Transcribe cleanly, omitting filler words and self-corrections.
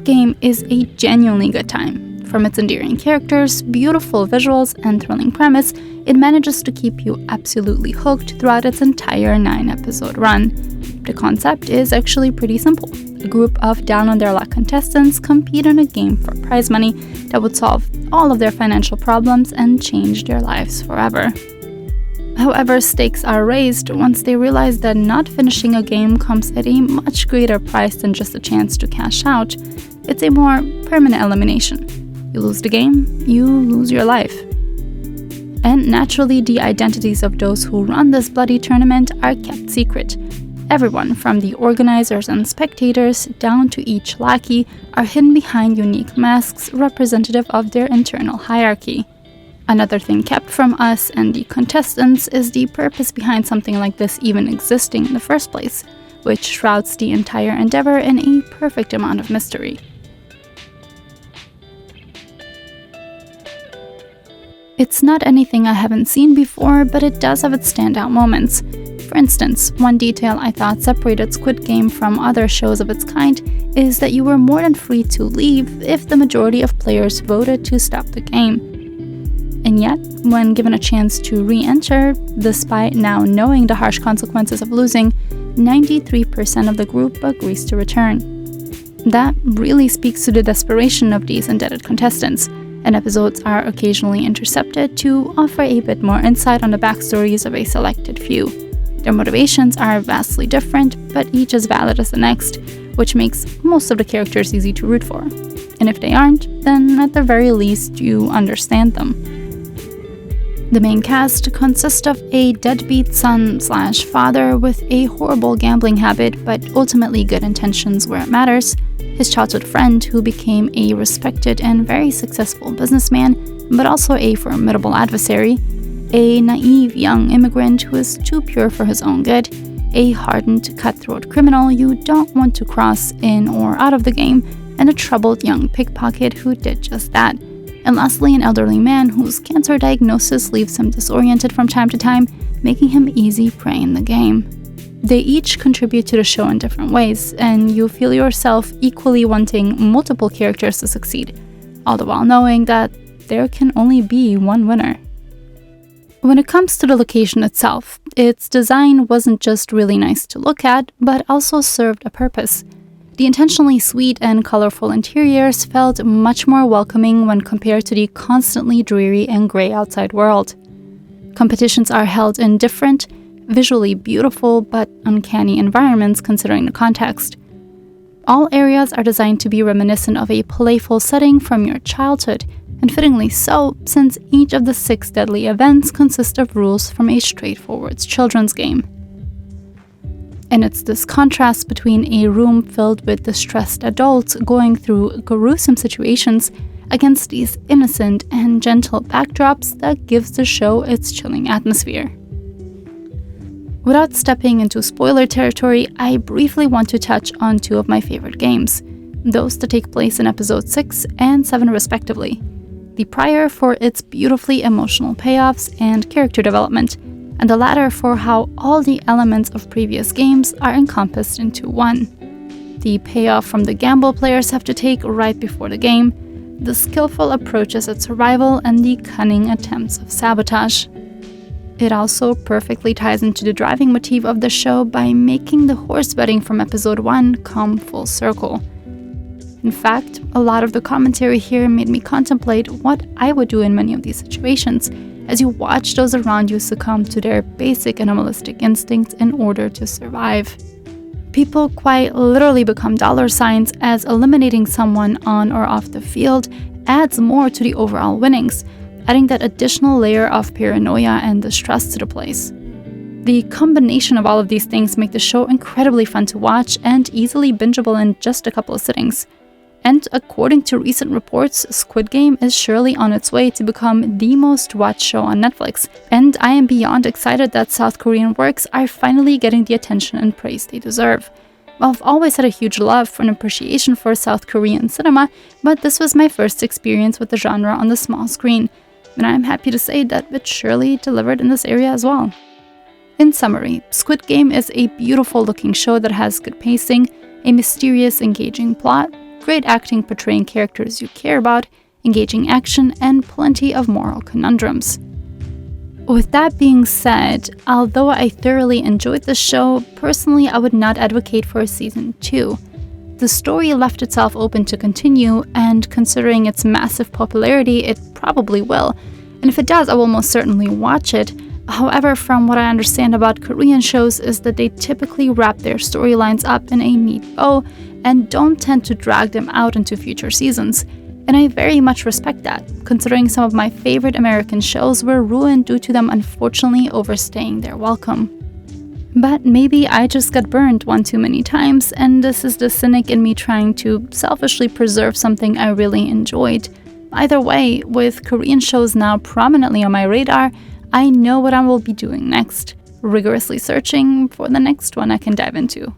Squid Game is a genuinely good time. From its endearing characters, beautiful visuals, and thrilling premise, it manages to keep you absolutely hooked throughout its entire 9-episode run. The concept is actually pretty simple. A group of down-on-their-luck contestants compete in a game for prize money that would solve all of their financial problems and change their lives forever. However, stakes are raised once they realize that not finishing a game comes at a much greater price than just a chance to cash out. It's a more permanent elimination. You lose the game, you lose your life. And naturally, the identities of those who run this bloody tournament are kept secret. Everyone, from the organizers and spectators down to each lackey, are hidden behind unique masks representative of their internal hierarchy. Another thing kept from us and the contestants is the purpose behind something like this even existing in the first place, which shrouds the entire endeavor in a perfect amount of mystery. It's not anything I haven't seen before, but it does have its standout moments. For instance, one detail I thought separated Squid Game from other shows of its kind is that you were more than free to leave if the majority of players voted to stop the game. And yet, when given a chance to re-enter, despite now knowing the harsh consequences of losing, 93% of the group agrees to return. That really speaks to the desperation of these indebted contestants, and episodes are occasionally intercepted to offer a bit more insight on the backstories of a selected few. Their motivations are vastly different, but each as valid as the next, which makes most of the characters easy to root for. And if they aren't, then at the very least you understand them. The main cast consists of a deadbeat son/father with a horrible gambling habit but ultimately good intentions where it matters, his childhood friend who became a respected and very successful businessman but also a formidable adversary, a naive young immigrant who is too pure for his own good, a hardened cutthroat criminal you don't want to cross in or out of the game, and a troubled young pickpocket who did just that. And lastly, an elderly man whose cancer diagnosis leaves him disoriented from time to time, making him easy prey in the game. They each contribute to the show in different ways, and you feel yourself equally wanting multiple characters to succeed, all the while knowing that there can only be one winner. When it comes to the location itself, its design wasn't just really nice to look at, but also served a purpose. The intentionally sweet and colorful interiors felt much more welcoming when compared to the constantly dreary and gray outside world. Competitions are held in different, visually beautiful but uncanny environments considering the context. All areas are designed to be reminiscent of a playful setting from your childhood, and fittingly so, since each of the 6 deadly events consist of rules from a straightforward children's game. And it's this contrast between a room filled with distressed adults going through gruesome situations against these innocent and gentle backdrops that gives the show its chilling atmosphere. Without stepping into spoiler territory, I briefly want to touch on 2 of my favorite games, those that take place in episodes 6 and 7 respectively. The prior for its beautifully emotional payoffs and character development, and the latter for how all the elements of previous games are encompassed into one. The payoff from the gamble players have to take right before the game, the skillful approaches at survival, and the cunning attempts of sabotage. It also perfectly ties into the driving motif of the show by making the horse betting from episode 1 come full circle. In fact, a lot of the commentary here made me contemplate what I would do in many of these situations, as you watch those around you succumb to their basic animalistic instincts in order to survive. People quite literally become dollar signs, as eliminating someone on or off the field adds more to the overall winnings, adding that additional layer of paranoia and distrust to the place. The combination of all of these things make the show incredibly fun to watch and easily bingeable in just a couple of sittings. And according to recent reports, Squid Game is surely on its way to become the most watched show on Netflix, and I am beyond excited that South Korean works are finally getting the attention and praise they deserve. I've always had a huge love and appreciation for South Korean cinema, but this was my first experience with the genre on the small screen, and I'm happy to say that it surely delivered in this area as well. In summary, Squid Game is a beautiful looking show that has good pacing, a mysterious, engaging plot, great acting portraying characters you care about, engaging action, and plenty of moral conundrums. With that being said, although I thoroughly enjoyed the show, personally I would not advocate for a season 2. The story left itself open to continue, and considering its massive popularity, it probably will. And if it does, I will most certainly watch it. However, from what I understand about Korean shows is that they typically wrap their storylines up in a neat bow and don't tend to drag them out into future seasons. And I very much respect that, considering some of my favorite American shows were ruined due to them unfortunately overstaying their welcome. But maybe I just got burned one too many times, and this is the cynic in me trying to selfishly preserve something I really enjoyed. Either way, with Korean shows now prominently on my radar, I know what I will be doing next, rigorously searching for the next one I can dive into.